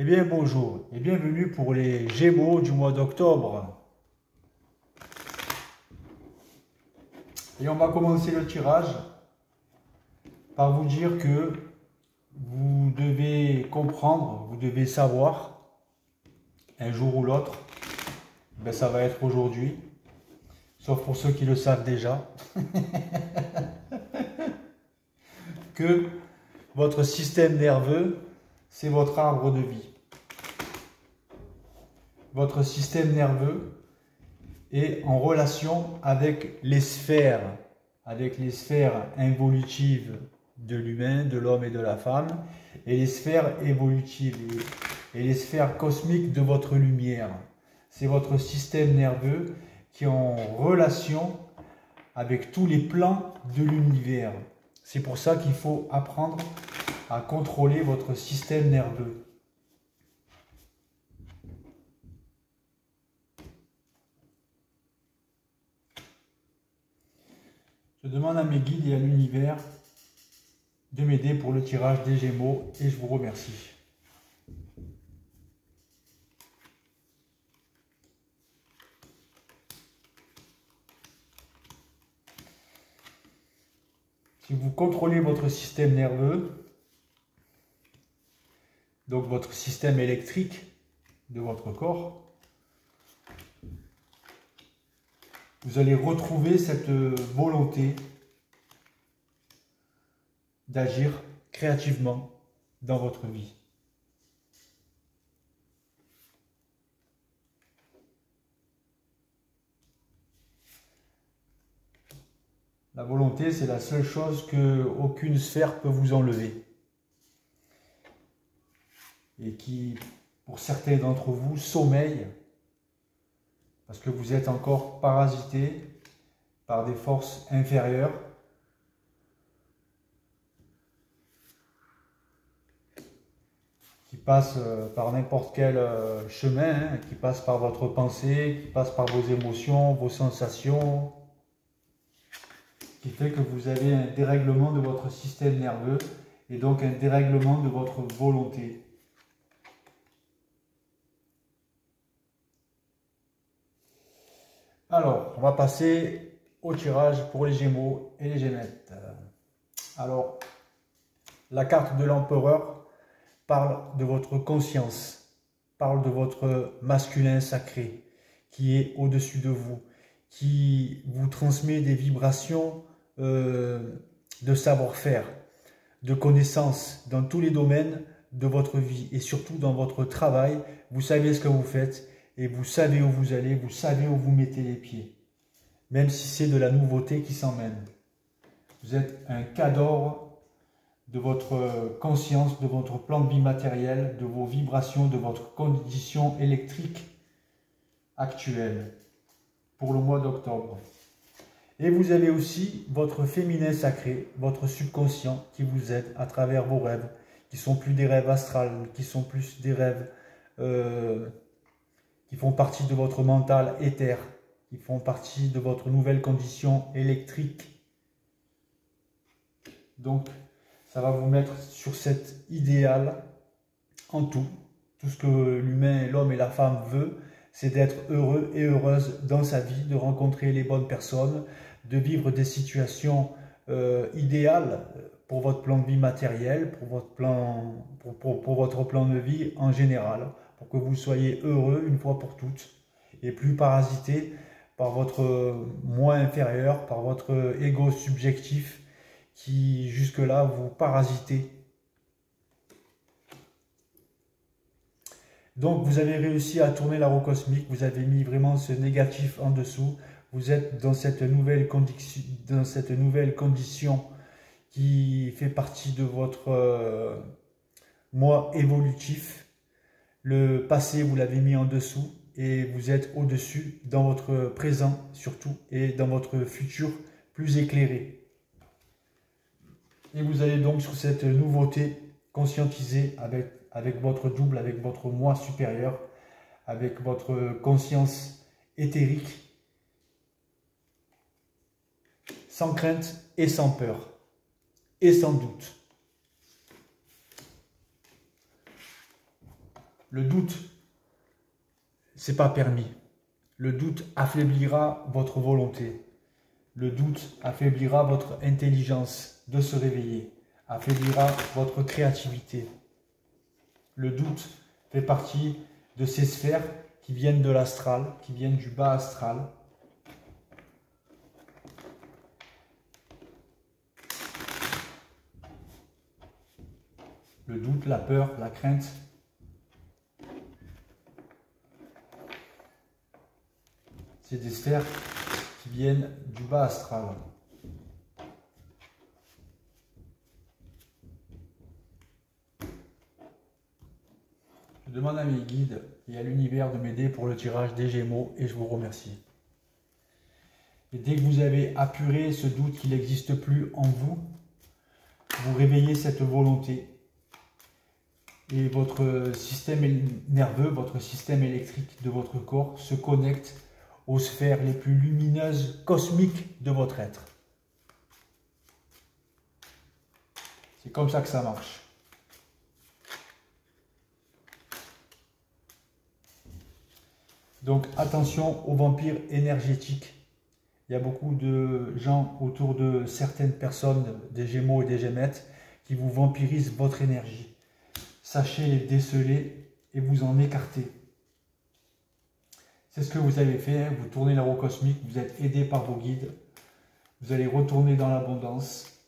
Eh bien bonjour et bienvenue pour les Gémeaux du mois d'octobre. Et on va commencer le tirage par vous dire que vous devez comprendre, vous devez savoir, un jour ou l'autre, ben ça va être aujourd'hui, sauf pour ceux qui le savent déjà, que votre système nerveux, c'est votre arbre de vie. Votre système nerveux est en relation avec les sphères involutives de l'humain, de l'homme et de la femme, et les sphères évolutives et les sphères cosmiques de votre lumière. C'est votre système nerveux qui est en relation avec tous les plans de l'univers. C'est pour ça qu'il faut apprendre à contrôler votre système nerveux. Je demande à mes guides et à l'univers de m'aider pour le tirage des Gémeaux et je vous remercie. Si vous contrôlez votre système nerveux, donc votre système électrique de votre corps, vous allez retrouver cette volonté d'agir créativement dans votre vie. La volonté, c'est la seule chose qu'aucune sphère peut vous enlever. Et qui, pour certains d'entre vous, sommeille parce que vous êtes encore parasité par des forces inférieures qui passent par n'importe quel chemin, qui passent par votre pensée, qui passent par vos émotions, vos sensations, qui fait que vous avez un dérèglement de votre système nerveux et donc un dérèglement de votre volonté. Alors, on va passer au tirage pour les Gémeaux et les Gémettes. Alors, la carte de l'Empereur parle de votre conscience, parle de votre masculin sacré qui est au-dessus de vous, qui vous transmet des vibrations de savoir-faire, de connaissances dans tous les domaines de votre vie et surtout dans votre travail. Vous savez ce que vous faites. Et vous savez où vous allez, vous savez où vous mettez les pieds. Même si c'est de la nouveauté qui s'emmène. Vous êtes un cadre de votre conscience, de votre plan de vie matériel, de vos vibrations, de votre condition électrique actuelle pour le mois d'octobre. Et vous avez aussi votre féminin sacré, votre subconscient qui vous aide à travers vos rêves, qui sont plus des rêves astrales, qui sont plus des rêves qui font partie de votre mental éther, qui font partie de votre nouvelle condition électrique. Donc, ça va vous mettre sur cet idéal en tout. Tout ce que l'humain, l'homme et la femme veut, c'est d'être heureux et heureuse dans sa vie, de rencontrer les bonnes personnes, de vivre des situations idéales pour votre plan de vie matériel, pour votre plan de vie en général, pour que vous soyez heureux une fois pour toutes et plus parasité par votre moi inférieur, par votre ego subjectif qui jusque-là vous parasitait. Donc vous avez réussi à tourner la roue cosmique, vous avez mis vraiment ce négatif en dessous, vous êtes dans cette nouvelle condition qui fait partie de votre moi évolutif. Le passé, vous l'avez mis en dessous et vous êtes au-dessus dans votre présent surtout et dans votre futur plus éclairé. Et vous allez donc sur cette nouveauté conscientiser avec votre double, avec votre moi supérieur, avec votre conscience éthérique, sans crainte et sans peur et sans doute. Le doute, c'est pas permis. Le doute affaiblira votre volonté. Le doute affaiblira votre intelligence de se réveiller, affaiblira votre créativité. Le doute fait partie de ces sphères qui viennent de l'astral, qui viennent du bas astral. Le doute, la peur, la crainte. C'est des sphères qui viennent du bas astral. Je demande à mes guides et à l'univers de m'aider pour le tirage des Gémeaux et je vous remercie. Et dès que vous avez apuré ce doute qu'il n'existe plus en vous, vous réveillez cette volonté et votre système nerveux, votre système électrique de votre corps se connecte aux sphères les plus lumineuses, cosmiques de votre être. C'est comme ça que ça marche. Donc attention aux vampires énergétiques. Il y a beaucoup de gens autour de certaines personnes, des Gémeaux et des Gémettes, qui vous vampirisent votre énergie. Sachez les déceler et vous en écarter. C'est ce que vous avez fait, hein. Vous tournez la roue cosmique, vous êtes aidé par vos guides. Vous allez retourner dans l'abondance.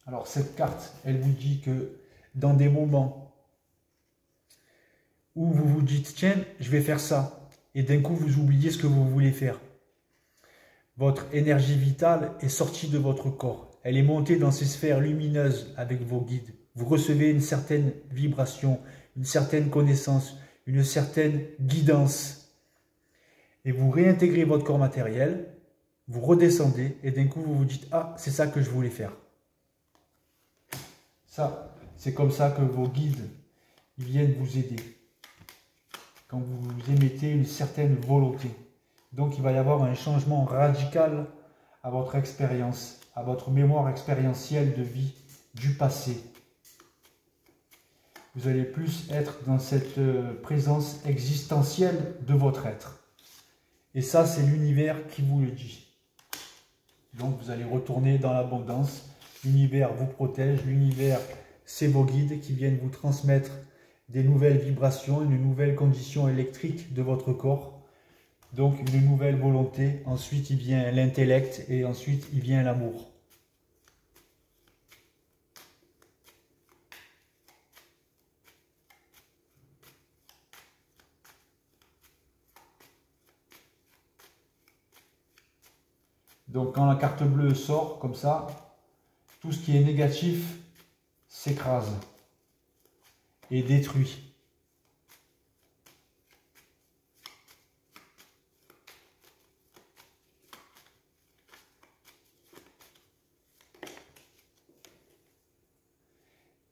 Alors cette carte, elle vous dit que dans des moments où vous vous dites, tiens, je vais faire ça, et d'un coup vous oubliez ce que vous voulez faire. Votre énergie vitale est sortie de votre corps. Elle est montée dans ces sphères lumineuses avec vos guides. Vous recevez une certaine vibration, une certaine connaissance, une certaine guidance. Et vous réintégrez votre corps matériel, vous redescendez, et d'un coup vous vous dites, ah, c'est ça que je voulais faire. Ça, c'est comme ça que vos guides, ils viennent vous aider. Quand vous émettez une certaine volonté. Donc il va y avoir un changement radical à votre expérience, à votre mémoire expérientielle de vie du passé. Vous allez plus être dans cette présence existentielle de votre être. Et ça, c'est l'univers qui vous le dit. Donc vous allez retourner dans l'abondance. L'univers vous protège. L'univers, c'est vos guides qui viennent vous transmettre des nouvelles vibrations, une nouvelle condition électrique de votre corps. Donc une nouvelle volonté. Ensuite, il vient l'intellect et ensuite, il vient l'amour. Donc quand la carte bleue sort comme ça, tout ce qui est négatif s'écrase et détruit.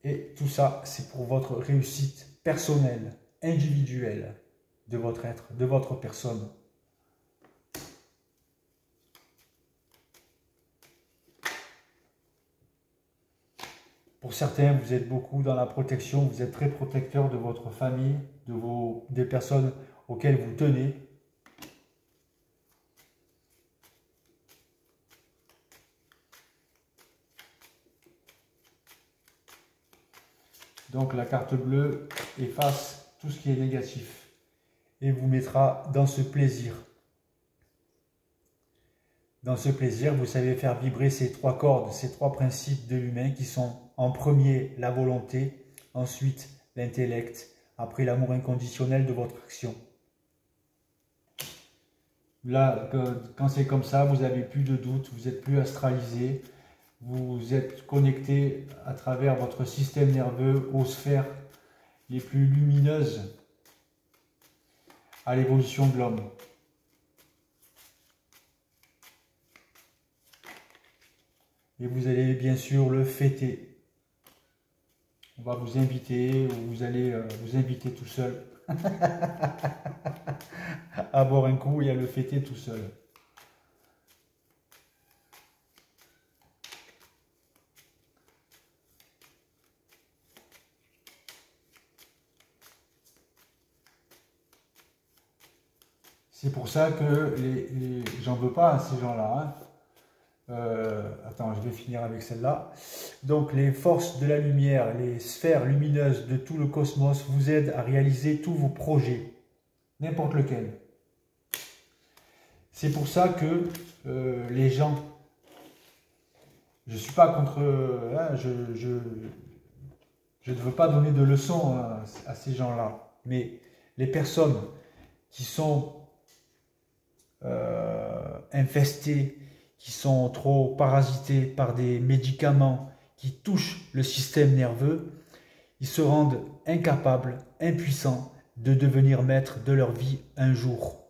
Et tout ça, c'est pour votre réussite personnelle, individuelle de votre être, de votre personne. Pour certains, vous êtes beaucoup dans la protection, vous êtes très protecteur de votre famille, des personnes auxquelles vous tenez. Donc la carte bleue efface tout ce qui est négatif et vous mettra dans ce plaisir. Dans ce plaisir, vous savez faire vibrer ces trois cordes, ces trois principes de l'humain qui sont en premier la volonté, ensuite l'intellect, après l'amour inconditionnel de votre action. Là, quand c'est comme ça, vous n'avez plus de doute, vous n'êtes plus astralisé, vous êtes connecté à travers votre système nerveux aux sphères les plus lumineuses à l'évolution de l'homme. Et vous allez bien sûr le fêter. On va vous inviter, ou vous allez vous inviter tout seul à boire un coup et à le fêter tout seul. C'est pour ça que j'en veux pas à ces gens-là. Hein. Attends, je vais finir avec celle-là. Donc, les forces de la lumière, les sphères lumineuses de tout le cosmos vous aident à réaliser tous vos projets, n'importe lequel. C'est pour ça que les gens, je ne suis pas contre, hein, je ne veux pas donner de leçons à ces gens-là, mais les personnes qui sont infestées, qui sont trop parasités par des médicaments qui touchent le système nerveux, ils se rendent incapables, impuissants de devenir maîtres de leur vie un jour.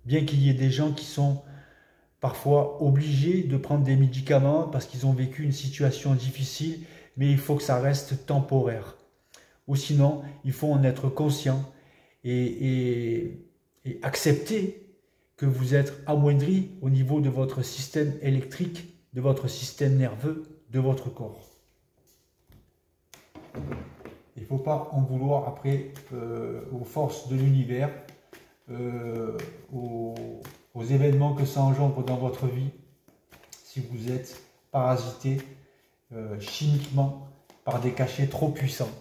Bien qu'il y ait des gens qui sont parfois obligés de prendre des médicaments parce qu'ils ont vécu une situation difficile, mais il faut que ça reste temporaire. Ou sinon, il faut en être conscient et accepter que vous êtes amoindri au niveau de votre système électrique, de votre système nerveux, de votre corps. Il ne faut pas en vouloir après aux forces de l'univers, aux événements que ça engendre dans votre vie, si vous êtes parasité chimiquement par des cachets trop puissants.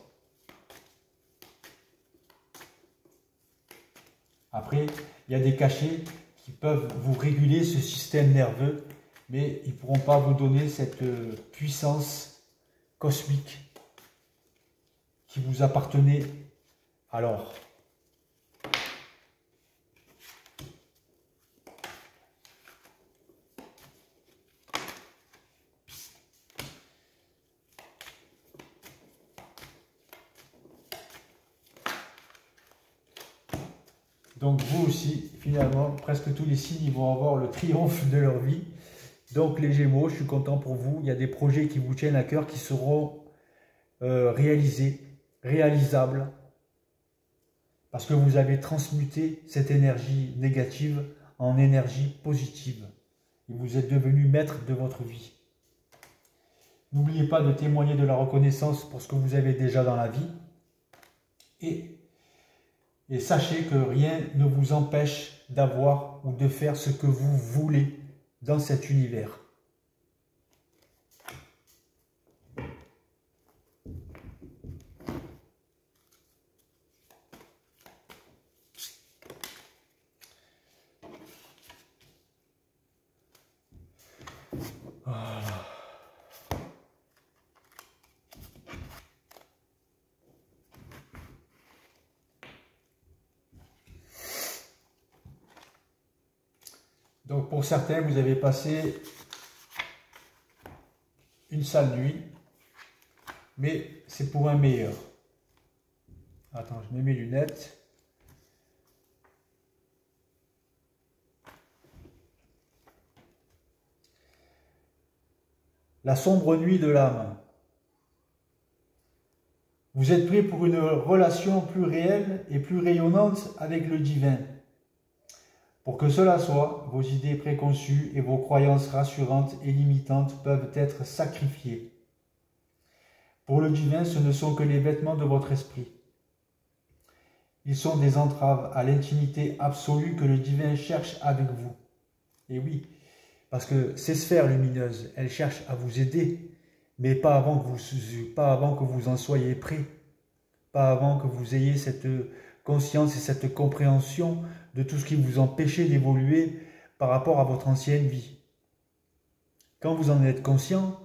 Après, il y a des cachets qui peuvent vous réguler ce système nerveux, mais ils ne pourront pas vous donner cette puissance cosmique qui vous appartenait alors. Donc vous aussi, finalement, presque tous les signes vont avoir le triomphe de leur vie. Donc les Gémeaux, je suis content pour vous. Il y a des projets qui vous tiennent à cœur, qui seront réalisés, réalisables, parce que vous avez transmuté cette énergie négative en énergie positive. Et vous êtes devenu maître de votre vie. N'oubliez pas de témoigner de la reconnaissance pour ce que vous avez déjà dans la vie. Et sachez que rien ne vous empêche d'avoir ou de faire ce que vous voulez dans cet univers. Voilà. Donc pour certains, vous avez passé une sale nuit, mais c'est pour un meilleur. Attends, je mets mes lunettes. La sombre nuit de l'âme. Vous êtes prêt pour une relation plus réelle et plus rayonnante avec le divin. Pour que cela soit, vos idées préconçues et vos croyances rassurantes et limitantes peuvent être sacrifiées. Pour le divin, ce ne sont que les vêtements de votre esprit. Ils sont des entraves à l'intimité absolue que le divin cherche avec vous. Et oui, parce que ces sphères lumineuses, elles cherchent à vous aider, mais pas avant que vous en soyez prêt, pas avant que vous ayez cette conscience et cette compréhension de tout ce qui vous empêchait d'évoluer par rapport à votre ancienne vie. Quand vous en êtes conscient,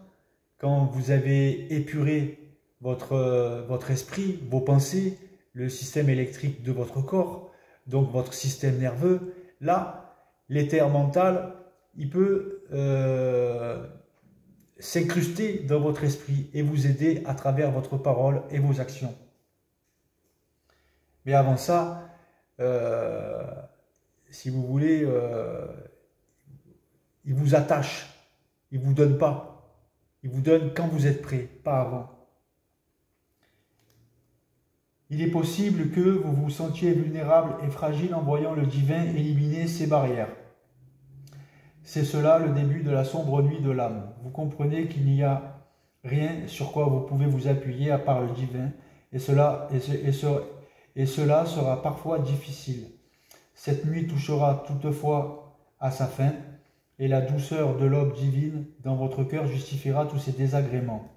quand vous avez épuré votre esprit, vos pensées, le système électrique de votre corps, donc votre système nerveux, là, l'éther mental, il peut s'incruster dans votre esprit et vous aider à travers votre parole et vos actions. Mais avant ça, si vous voulez, il vous attache, il ne vous donne pas. Il vous donne quand vous êtes prêt, pas avant. Il est possible que vous vous sentiez vulnérable et fragile en voyant le divin éliminer ces barrières. C'est cela le début de la sombre nuit de l'âme. Vous comprenez qu'il n'y a rien sur quoi vous pouvez vous appuyer à part le divin, et cela sera parfois difficile. Cette nuit touchera toutefois à sa fin, et la douceur de l'aube divine dans votre cœur justifiera tous ces désagréments.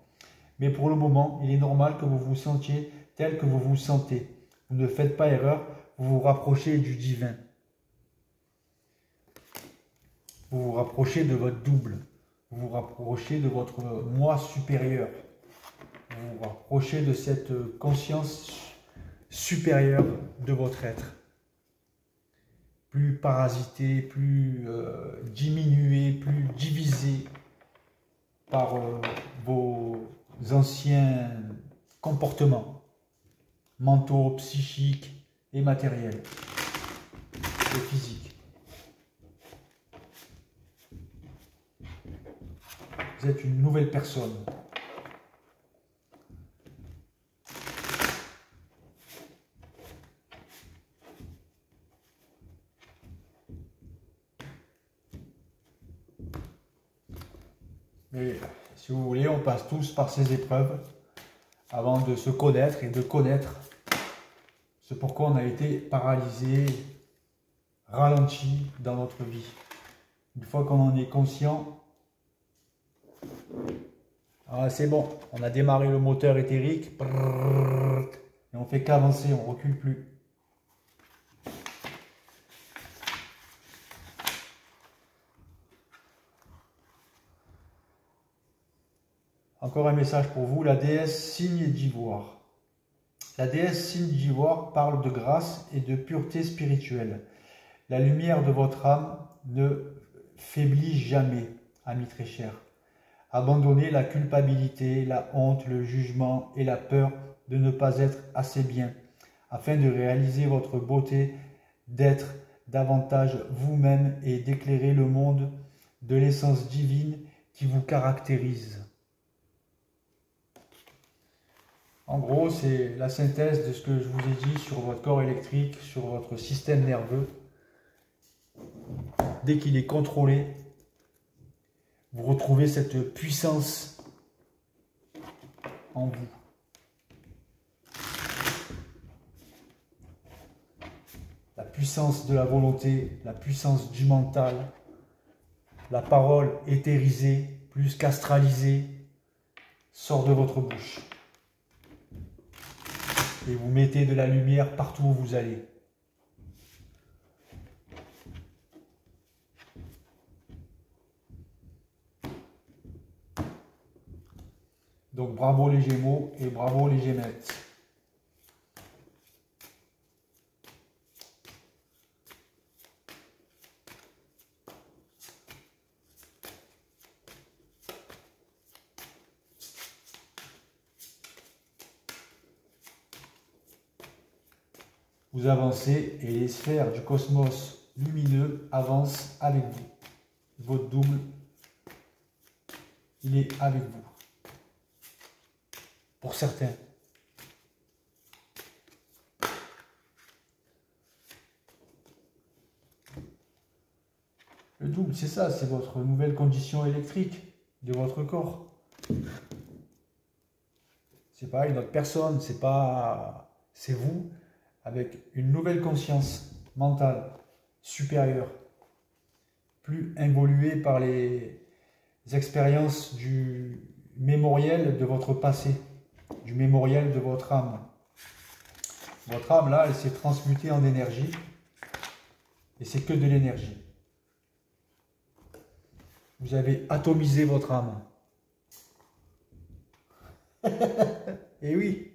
Mais pour le moment, il est normal que vous vous sentiez tel que vous vous sentez. Vous ne faites pas erreur, vous vous rapprochez du divin. Vous vous rapprochez de votre double. Vous vous rapprochez de votre moi supérieur. Vous vous rapprochez de cette conscience supérieure de votre être. Plus parasité, plus diminué, plus divisé par vos anciens comportements mentaux, psychiques et matériels et physiques. Vous êtes une nouvelle personne. Mais si vous voulez, on passe tous par ces épreuves avant de se connaître et de connaître ce pourquoi on a été paralysé, ralenti dans notre vie. Une fois qu'on en est conscient, c'est bon, on a démarré le moteur éthérique et on fait qu'avancer, on ne recule plus. Encore un message pour vous, la déesse Signe d'Ivoire. La déesse Signe d'Ivoire parle de grâce et de pureté spirituelle. La lumière de votre âme ne faiblit jamais, amis très chers. Abandonnez la culpabilité, la honte, le jugement et la peur de ne pas être assez bien, afin de réaliser votre beauté, d'être davantage vous-même et d'éclairer le monde de l'essence divine qui vous caractérise. En gros, c'est la synthèse de ce que je vous ai dit sur votre corps électrique, sur votre système nerveux. Dès qu'il est contrôlé, vous retrouvez cette puissance en vous. La puissance de la volonté, la puissance du mental, la parole éthérisée, plus qu'astralisée, sort de votre bouche. Et vous mettez de la lumière partout où vous allez. Donc bravo les Gémeaux et bravo les Gémettes. Vous avancez et les sphères du cosmos lumineux avancent avec vous. Votre double, il est avec vous. Pour certains. Le double, c'est ça, c'est votre nouvelle condition électrique de votre corps. C'est pas une autre personne, c'est pas... C'est vous avec une nouvelle conscience mentale supérieure, plus évoluée par les expériences du mémoriel de votre passé, du mémoriel de votre âme. Votre âme, là, elle s'est transmutée en énergie, et c'est que de l'énergie. Vous avez atomisé votre âme. Et oui.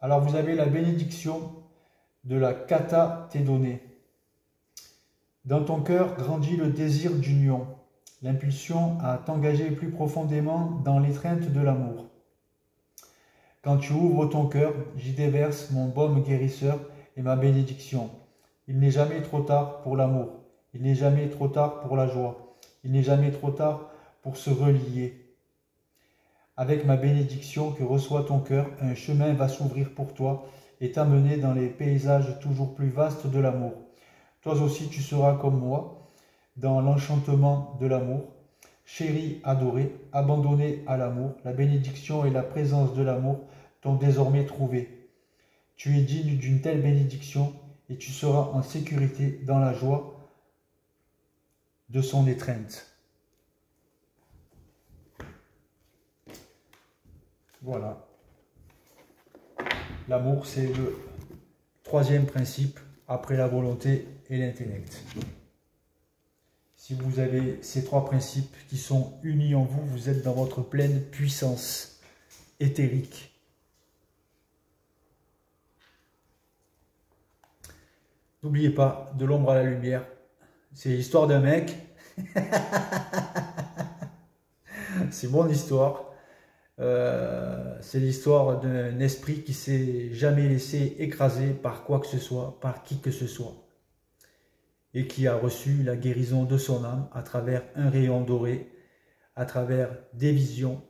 Alors vous avez la bénédiction de la Kata t'est donnée. Dans ton cœur grandit le désir d'union, l'impulsion à t'engager plus profondément dans l'étreinte de l'amour. Quand tu ouvres ton cœur, j'y déverse mon baume guérisseur et ma bénédiction. Il n'est jamais trop tard pour l'amour, il n'est jamais trop tard pour la joie, il n'est jamais trop tard pour se relier. Avec ma bénédiction que reçoit ton cœur, un chemin va s'ouvrir pour toi et t'amener dans les paysages toujours plus vastes de l'amour. Toi aussi tu seras comme moi, dans l'enchantement de l'amour. Chérie adorée, abandonnée à l'amour, la bénédiction et la présence de l'amour t'ont désormais trouvé. Tu es digne d'une telle bénédiction et tu seras en sécurité dans la joie de son étreinte. Voilà. L'amour, c'est le troisième principe après la volonté et l'intellect. Si vous avez ces trois principes qui sont unis en vous, vous êtes dans votre pleine puissance éthérique. N'oubliez pas, de l'ombre à la lumière, c'est l'histoire d'un mec. C'est mon histoire. C'est l'histoire d'un esprit qui s'est jamais laissé écraser par quoi que ce soit, par qui que ce soit. Et qui a reçu la guérison de son âme à travers un rayon doré, à travers des visions,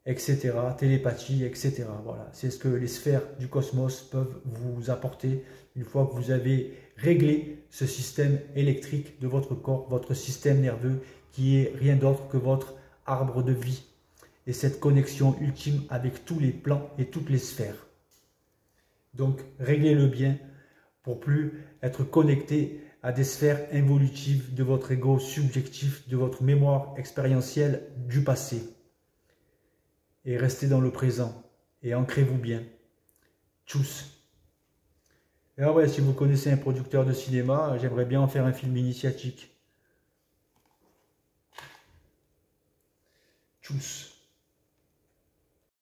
etc., télépathie, etc. Voilà, c'est ce que les sphères du cosmos peuvent vous apporter une fois que vous avez réglé ce système électrique de votre corps, votre système nerveux, qui est rien d'autre que votre arbre de vie et cette connexion ultime avec tous les plans et toutes les sphères. Donc, réglez-le bien pour plus être connecté à des sphères involutives de votre ego subjectif, de votre mémoire expérientielle du passé. Et restez dans le présent et ancrez-vous bien. Tchuss. Et ah ouais, si vous connaissez un producteur de cinéma, j'aimerais bien en faire un film initiatique. Tchuss.